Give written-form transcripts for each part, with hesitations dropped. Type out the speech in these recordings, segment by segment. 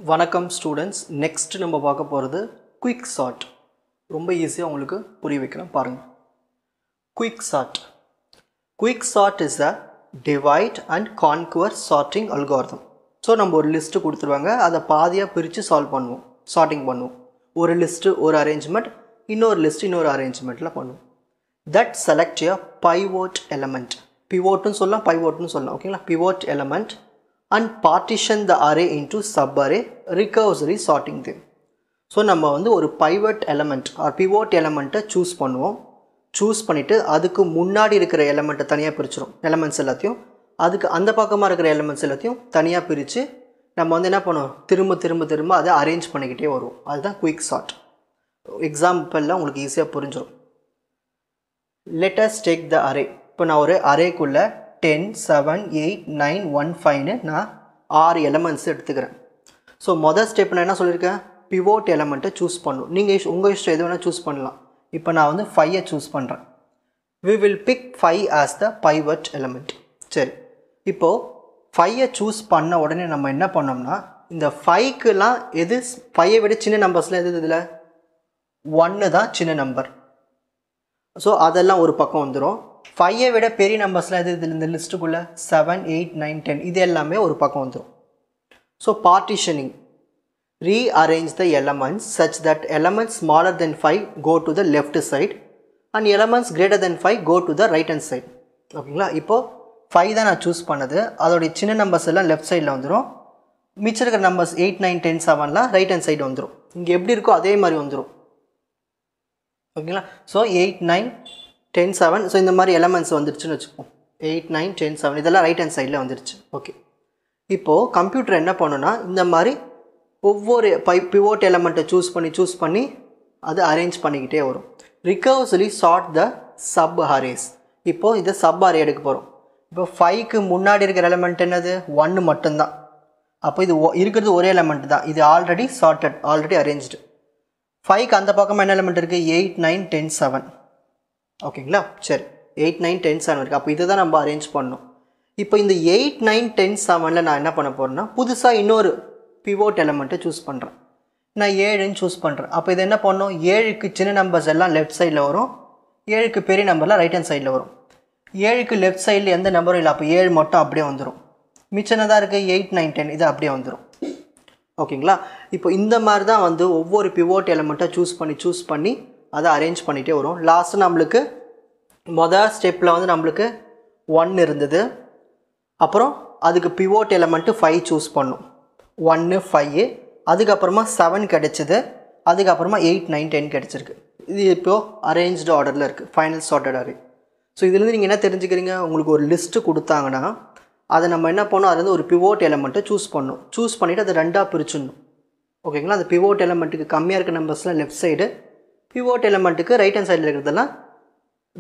வணக்கம் students. Next நம்ம பார்க்க போகிறது குயிக் சார்ட். ரொம்ப ஈஸியாக உங்களுக்கு புரிய வைக்கிறேன் பாருங்கள். Quick sort is a divide and conquer sorting algorithm. So நம்ம ஒரு லிஸ்ட்டு கொடுத்துருவாங்க, அதை பாதியாக பிரித்து சால்வ் பண்ணுவோம், சார்ட்டிங் பண்ணுவோம். ஒரு லிஸ்ட்டு ஒரு அரேஞ்ச்மெண்ட், இன்னொரு லிஸ்ட்டு இன்னொரு அரேஞ்ச்மெண்ட்டில் பண்ணுவோம். That select a pivot element, பிவோட்னு சொல்லலாம் பைவோட்னு சொல்லலாம், ஓகேங்களா. Pivot element and partition the array into sub-array, recursively sorting them. So நம்ம வந்து ஒரு pivot element or pivot element choose பண்ணுவோம். சூஸ் பண்ணிவிட்டு அதுக்கு முன்னாடி இருக்கிற எலமெண்ட்டை தனியாக பிரிச்சிடும், எலமெண்ட்ஸ் எல்லாத்தையும். அதுக்கு அந்த பக்கமாக இருக்கிற எலமெண்ட்ஸ் எல்லாத்தையும் தனியாக பிரித்து நம்ம வந்து என்ன பண்ணுவோம், திரும்ப அதை அரேஞ்ச் பண்ணிக்கிட்டே வருவோம். அதுதான் குயிக் சார்ட். எக்ஸாம்பிளில் உங்களுக்கு ஈஸியாக புரிஞ்சிடும். let us take the array. இப்போ நான் ஒரு அரேக்குள்ளே 10, 7, 8, 9, 1, 5 நான் 6 எலமெண்ட்ஸ் எடுத்துக்கிறேன். ஸோ மொதல் ஸ்டெப் நான் என்ன சொல்லியிருக்கேன், பிவோட் எலமெண்ட்டை சூஸ் பண்ணணும். நீங்கள் உங்கள் இஷ்டம் எது வேணால் சூஸ் பண்ணலாம். இப்போ நான் வந்து 5 சூஸ் பண்ணுறேன். we will pick 5 as the pivot element. சரி, இப்போது 5 சூஸ் பண்ண உடனே நம்ம என்ன பண்ணோம்னா, இந்த 5க்குலாம் எது 5 விட சின்ன நம்பர்ஸில் எது இதில் 1 தான் சின்ன நம்பர். ஸோ அதெல்லாம் ஒரு பக்கம் வந்துடும். 5 விட பெரிய நம்பர்ஸ்லாம் எது இதில் இந்த லிஸ்ட்டுக்குள்ளே 7, 8, 9, 10 இது எல்லாமே ஒரு பக்கம் வந்துடும். So partitioning, rearrange the elements such that elements smaller than 5 go to the left side and elements greater than 5 go to the right hand side. ஓகேங்களா. இப்போது 5 தான் நான் சூஸ் பண்ணது, அதோடைய சின்ன நம்பர்ஸ் எல்லாம் லெஃப்ட் சைடில் வந்துடும். மிச்சம் இருக்கிற நம்பர்ஸ் 8, 9, 10, 7லாம் ரைட் ஹேண்ட் சைடு வந்துடும். இங்கே எப்படி இருக்கோ அதே மாதிரி வந்துடும். ஓகேங்களா. ஸோ 8, 9, 10, 7 ஸோ இந்த மாதிரி எலமெண்ட்ஸ் வந்துருச்சுன்னு வச்சுப்போம். 8, 9, 10, 7 இதெல்லாம் ரைட் ஹேண்ட் சைடில் வந்துருச்சு. ஓகே, இப்போது கம்ப்யூட்டர் என்ன பண்ணுன்னா, இந்த மாதிரி ஒவ்வொரு பிவோட் எலமெண்ட்டை சூஸ் பண்ணி அதை அரேஞ்ச் பண்ணிக்கிட்டே வரும். Recursively sort the sub arrays. இப்போது இதை சப் அரே எடுக்க போகிறோம். இப்போ 5க்கு முன்னாடி இருக்கிற எலமெண்ட் என்னது 1 மட்டும்தான். அப்போ இது இருக்கிறது ஒரே எலமெண்ட் தான். இது ஆல்ரெடி சார்ட்டட், ஆல்ரெடி அரேஞ்ச்டு. 5க்கு அந்த பக்கமாக என்ன எலமெண்ட் இருக்குது 8, 9, 10, 7. ஓகேங்களா. சரி, 8, 9, 10, 7 இருக்குது. அப்போ இதை தான் நம்ம அரேஞ்ச் பண்ணணும். இப்போ இந்த 8, 9, 10, 7ல் நான் என்ன பண்ண போகிறேன்னா, புதுசாக இன்னொரு பிவோட் எலமெண்ட்டை சூஸ் பண்ணுறேன். நான் 7ன்னு சூஸ் பண்ணுறேன். அப்போ இது என்ன பண்ணணும், 7க்கு சின்ன நம்பர்ஸ் எல்லாம் லெஃப்ட் சைடில் வரும், 7க்கு பெரிய நம்பர்லாம் ரைட் ஹேண்ட் சைடில் வரும். 7க்கு லெஃப்ட் சைடில் எந்த நம்பரும் இல்லை, அப்போ 7 மட்டும் அப்படியே வந்துடும். மிச்சம் தான் இருக்குது 8, 9, 10 இது அப்படியே வந்துடும். ஓகேங்களா. இப்போ இந்த மாதிரி தான் வந்து ஒவ்வொரு பிவோட் எலமெண்ட்டை சூஸ் பண்ணி அதை அரேஞ்ச் பண்ணிகிட்டே வரும். லாஸ்ட்டு நம்மளுக்கு மொதல் ஸ்டெப்பில் வந்து நம்மளுக்கு 1 இருந்தது. அப்புறம் அதுக்கு பிவோட் எலமெண்ட்டு 5 சூஸ் பண்ணோம், 1, 5. அதுக்கப்புறமா 7 கிடச்சிது. அதுக்கப்புறமா 8, 9, 10 கிடச்சிருக்கு. இது இப்போது அரேஞ்ச்டு ஆர்டரில் இருக்குது, ஃபைனல் சார்ட்டட் அரே. ஸோ இதுலேருந்து நீங்கள் என்ன தெரிஞ்சுக்கிறீங்க, உங்களுக்கு ஒரு லிஸ்ட்டு கொடுத்தாங்கன்னா அதை நம்ம என்ன பண்ணோம், அதுலேருந்து ஒரு பிவோட் எலமெண்ட்டை சூஸ் பண்ணணும். சூஸ் பண்ணிவிட்டு அதை 2ஆக பிரிச்சிடணும். ஓகேங்களா. அந்த பிவோட் எலமெண்ட்டுக்கு கம்மியாக இருக்க நம்பர்ஸ்லாம் லெஃப்ட் சைடு, பிவோட் எலமெண்ட்டுக்கு ரைட் ஹேண்ட் சைடில் இருக்கிறதெல்லாம்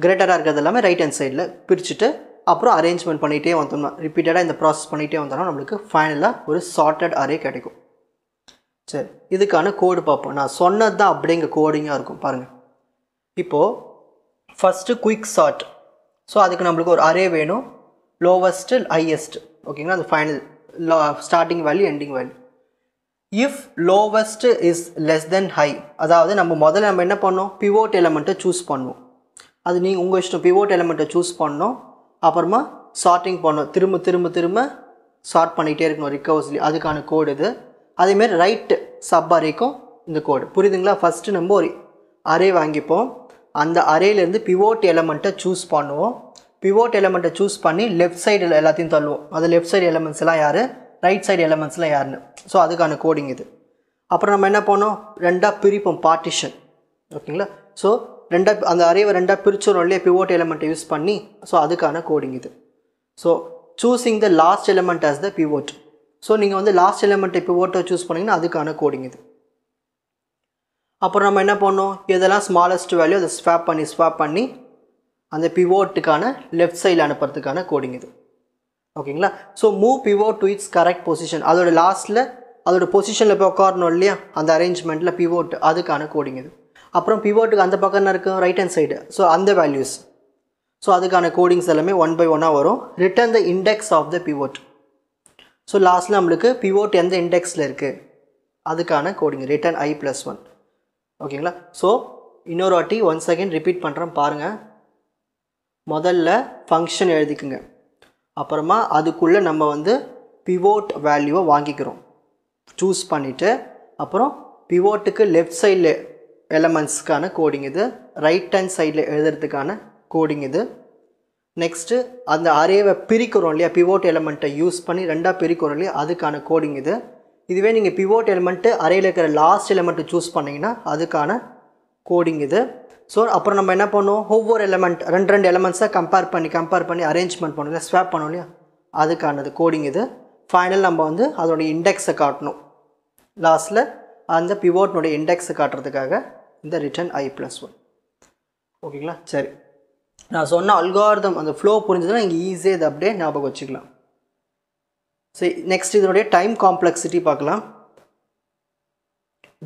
கிரேட்டராக இருக்கிறது எல்லாமே ரைட் ஹேண்ட் சைடில் பிரிச்சுட்டு அப்புறம் அரேஞ்ச்மெண்ட் பண்ணிகிட்டே வந்தோம்னா, ரிப்பீட்டடாக இந்த ப்ராசஸ் பண்ணிகிட்டே வந்தோம்னா நம்மளுக்கு ஃபைனலாக ஒரு சார்ட்டட் அரே கிடைக்கும். சரி, இதுக்கான கோடு பார்ப்போம். நான் சொன்னது தான் அப்படியே இங்கே கோடிங்காக இருக்கும் பாருங்கள். இப்போது ஃபஸ்ட்டு குயிக் சார்ட். ஸோ அதுக்கு நம்மளுக்கு ஒரு அரே வேணும், லோவஸ்ட்டு ஹையஸ்ட். ஓகேங்களா. அது final starting value ending value. If lowest is less then high, அதாவது நம்ம என்ன பண்ணோம், பிவோட் எலமெண்ட்டை சூஸ் பண்ணுவோம். அது நீங்கள் உங்கள் இஷ்டம், பிவோட் எலமெண்ட்டை சூஸ் பண்ணோம். அப்புறமா சார்ட்டிங் பண்ணோம், திரும்ப சார்ட் பண்ணிகிட்டே இருக்கணும் ரிகர்சிவ்லி. அதுக்கான கோடு இது. அதேமாரி ரைட்டு சப் அரேக்கும் இந்த கோடு புரியுதுங்களா. ஃபஸ்ட்டு நம்ம ஒரு அரே வாங்கிப்போம், அந்த அரேலேருந்து பிவோட் எலமெண்ட்டை சூஸ் பண்ணுவோம். பிவோட் எலமெண்ட்டை சூஸ் பண்ணி லெஃப்ட் சைடில் எல்லாத்தையும் தள்ளுவோம். அது லெஃப்ட் சைடு எலமெண்ட்ஸ் எல்லாம் யார், ரைட் சைடு எலமெண்ட்ஸ்லாம் யாருன்னு. ஸோ அதுக்கான கோடிங் இது. அப்புறம் நம்ம என்ன பண்ணோம், 2ஆக பிரிப்போம், பார்ட்டிஷன். ஓகேங்களா. ஸோ அந்த அரேவை 2ஆக பிரிச்சோம் இல்லையா பிவோட் எலமெண்ட்டை யூஸ் பண்ணி. ஸோ அதுக்கான கோடிங் இது. So choosing the last element as the pivot. So நீங்கள் வந்து லாஸ்ட் எலமெண்ட்டை பிவோட்டை சூஸ் பண்ணிங்கன்னா அதுக்கான கோடிங் இது. அப்புறம் நம்ம என்ன பண்ணோம், இதெல்லாம் ஸ்மாலஸ்ட் வேல்யூ அதை ஸ்வாப் பண்ணி அந்த பிவோட்டுக்கான லெஃப்ட் சைடில் அனுப்புறதுக்கான கோடிங் இது. ஓகேங்களா. So move pivot to it's correct position. அதோட லாஸ்ட்டில் அதோட பொசிஷனில் போய் உட்காரணும் இல்லையா அந்த அரேஞ்ச்மெண்ட்டில் பிவோட், அதுக்கான கோடிங் இது. அப்புறம் பிவோட்டுக்கு அந்த பக்கம் என்ன இருக்கும், ரைட் ஹேண்ட் சைடு. ஸோ அந்த வேல்யூஸ். ஸோ அதுக்கான கோடிங்ஸ் எல்லாமே 1 by 1 வரும். Return the index of the pivot. So லாஸ்ட்டில் நம்மளுக்கு பிவோட் எந்த இண்டெக்ஸில் இருக்குது அதுக்கான கோடிங் ரிட்டர்ன் I + 1. ஓகேங்களா? ஸோ இன்னொரு வாட்டி ஒன்ஸ் அகைன் ரிப்பீட் பண்ணுறேன் பாருங்கள். முதல்ல ஃபங்க்ஷன் எழுதிக்குங்க. அப்புறமா அதுக்குள்ளே நம்ம வந்து பிவோட் வேல்யூவை வாங்கிக்கிறோம். சூஸ் பண்ணிவிட்டு அப்புறம் பிவோட்டுக்கு லெஃப்ட் சைடில் எலமெண்ட்ஸ்க்கான கோடிங் இது, ரைட் ஹேண்ட் சைடில் எழுதுறதுக்கான கோடிங் இது. நெக்ஸ்ட்டு அந்த அரேவை பிரிக்கிறோம் இல்லையா, பிவோட் எலமெண்ட்டை யூஸ் பண்ணி ரெண்டாக பிரிக்கிறோம் இல்லையா, அதுக்கான கோடிங் இது. இதுவே நீங்கள் பிவோட் எலமெண்ட்டு அரேயில் இருக்கிற லாஸ்ட் எலமெண்ட்டு சூஸ் பண்ணிங்கன்னா அதுக்கான கோடிங் இது. ஸோ அப்புறம் நம்ம என்ன பண்ணுவோம், ஒவ்வொரு எலமெண்ட் ரெண்டு எலமெண்ட்ஸாக கம்பேர் பண்ணி அரேஞ்ச்மெண்ட் பண்ணோம் இல்லையா, ஸ்வாப் பண்ணோம் இல்லையா, அதுக்கானது கோடிங் இது. ஃபைனல் நம்ம வந்து அதோடைய இண்டெக்ஸை காட்டணும். லாஸ்ட்டில் அந்த பிவோட்னுடைய இண்டெக்ஸை காட்டுறதுக்காக இந்த ரிட்டர்ன் I + 1. ஓகேங்களா? சரி, நான் சொன்ன அல்காரிதம் அந்த ஃப்ளோ புரிஞ்சதுன்னா இங்கே ஈஸியாக இதை அப்படியே ஞாபகம் வச்சுக்கலாம். சரி, நெக்ஸ்ட் இதனுடைய டைம் காம்ப்ளெக்சிட்டி பார்க்கலாம்.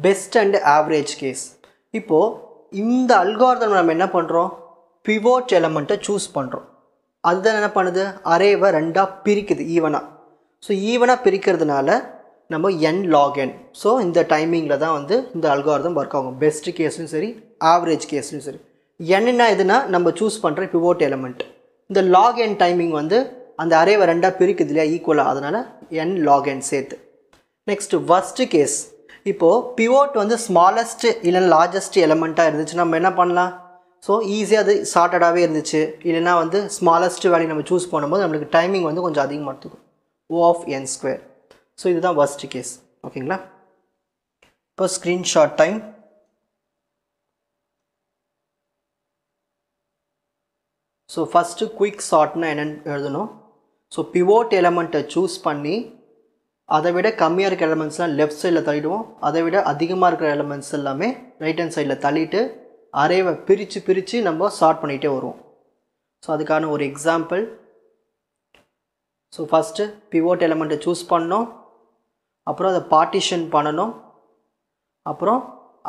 Best and average case. இப்போது இந்த அல்காரிதம் நம்ம என்ன பண்ணுறோம், பிவோட் எலமெண்ட்டை சூஸ் பண்ணுறோம். அதுதான் என்ன பண்ணுது, அரேவை ரெண்டாக பிரிக்குது ஈவனாக. ஸோ ஈவனாக பிரிக்கிறதுனால நம்ம n log n. ஸோ இந்த டைமிங்கில் தான் வந்து இந்த அல்காரிதம் ஒர்க் ஆகும், பெஸ்ட் கேஸ்லையும் சரி ஆவரேஜ் கேஸ்லையும் சரி. என்னென்னா எதுனா நம்ம சூஸ் பண்ணுற பிவோட் எலமெண்ட். இந்த log n டைமிங் வந்து அந்த அரேவை ரெண்டாக பிரிக்குது இல்லையா ஈக்குவலாக, அதனால் n log n சேர்த்து. Next worst case. இப்போது பிவோட் வந்து ஸ்மாலஸ்ட் இல்லைன்னா லார்ஜஸ்ட் எலமெண்ட்டாக இருந்துச்சு, நம்ம என்ன பண்ணலாம், ஸோ ஈஸியாக அது சார்ட்டடாகவே இருந்துச்சு. இல்லைனா வந்து ஸ்மாலஸ்ட் வேல்யூ நம்ம சூஸ் பண்ணும்போது நம்மளுக்கு டைமிங் வந்து கொஞ்சம் அதிகமாக எடுத்துக்கும், O(n²). ஸோ இதுதான் வர்ஸ்ட் கேஸ். ஓகேங்களா? இப்போ screenshot time. So first quick சார்ட்னா என்னென்னு எழுதணும். ஸோ பிவோட் எலமெண்ட்டை சூஸ் பண்ணி அதை விட கம்மியாக இருக்கிற எலமெண்ட்ஸ்லாம் லெஃப்ட் சைடில் தள்ளிடுவோம், அதை விட அதிகமாக இருக்கிற எலமெண்ட்ஸ் எல்லாமே ரைட் ஹேண்ட் சைடில் தள்ளிட்டு அரேவை பிரித்து நம்ம சார்ட் பண்ணிகிட்டே வருவோம். ஸோ அதுக்கான ஒரு எக்ஸாம்பிள். ஸோ ஃபஸ்ட்டு பிவோட் எலமெண்ட்டை சூஸ் பண்ணோம், அப்புறம் அதை பார்ட்டிஷன் பண்ணணும், அப்புறம்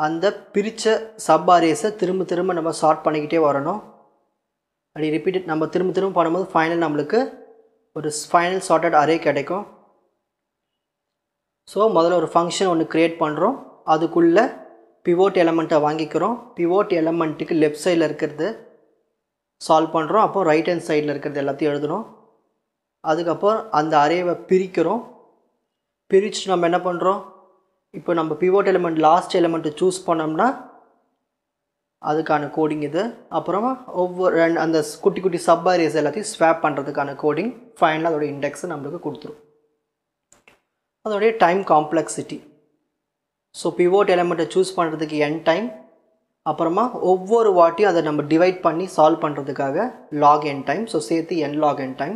அந்த பிரித்த சப் அரேஸை திரும்ப நம்ம சார்ட் பண்ணிக்கிட்டே வரணும். அப்படி ரிப்பீட்டட் நம்ம திரும்ப பண்ணும்போது ஃபைனல் நம்மளுக்கு ஒரு ஃபைனல் சார்ட்டட் அரே கிடைக்கும். ஸோ முதல்ல ஒரு ஃபங்க்ஷன் ஒன்று க்ரியேட் பண்ணுறோம், அதுக்குள்ளே பிவோட் எலமெண்ட்டை வாங்கிக்கிறோம், பிவோட் எலமெண்ட்டுக்கு லெஃப்ட் சைடில் இருக்கிறது சால்வ் பண்ணுறோம், அப்போ ரைட் ஹேண்ட் சைடில் இருக்கிறது எல்லாத்தையும் எழுதுகிறோம். அதுக்கப்புறம் அந்த அரேவை பிரிக்கிறோம், பிரித்து நம்ம என்ன பண்ணுறோம், இப்போ நம்ம பிவோட் எலமெண்ட் லாஸ்ட் எலமெண்ட்டை சூஸ் பண்ணோம்னா அதுக்கான கோடிங் இது. அப்புறமா ஒவ்வொரு அந்த குட்டி சப் அரேஸ் எல்லாத்தையும் ஸ்வாப் பண்ணுறதுக்கான கோடிங். ஃபைனலாக அதோட இண்டெக்ஸை நம்மளுக்கு கொடுத்துரும். அதோடைய டைம் காம்ப்ளெக்சிட்டி. ஸோ பிவோட் எலமெண்ட்டை சூஸ் பண்ணுறதுக்கு n டைம், அப்புறமா ஒவ்வொரு வாட்டியும் அதை நம்ம டிவைட் பண்ணி சால்வ் பண்ணுறதுக்காக log n டைம். ஸோ சேர்த்து n log n time.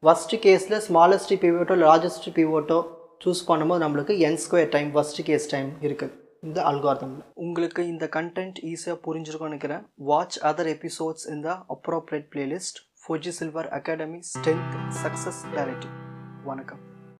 First கேஸில் ஸ்மாலஸ்ட் பிவோட்டோ லார்ஜஸ்ட் பிவோட்டோ சூஸ் பண்ணும்போது நம்மளுக்கு n² time first case time இருக்குது இந்த அல்காரிதமில். உங்களுக்கு இந்த கண்டென்ட் ஈஸியாக புரிஞ்சிருக்கும்னு நினைக்கிறேன். வாட்ச் அதர் எபிசோட்ஸ் இன் த appropriate playlist. Fuji Silver Academy Strength Success Clarity. வணக்கம்.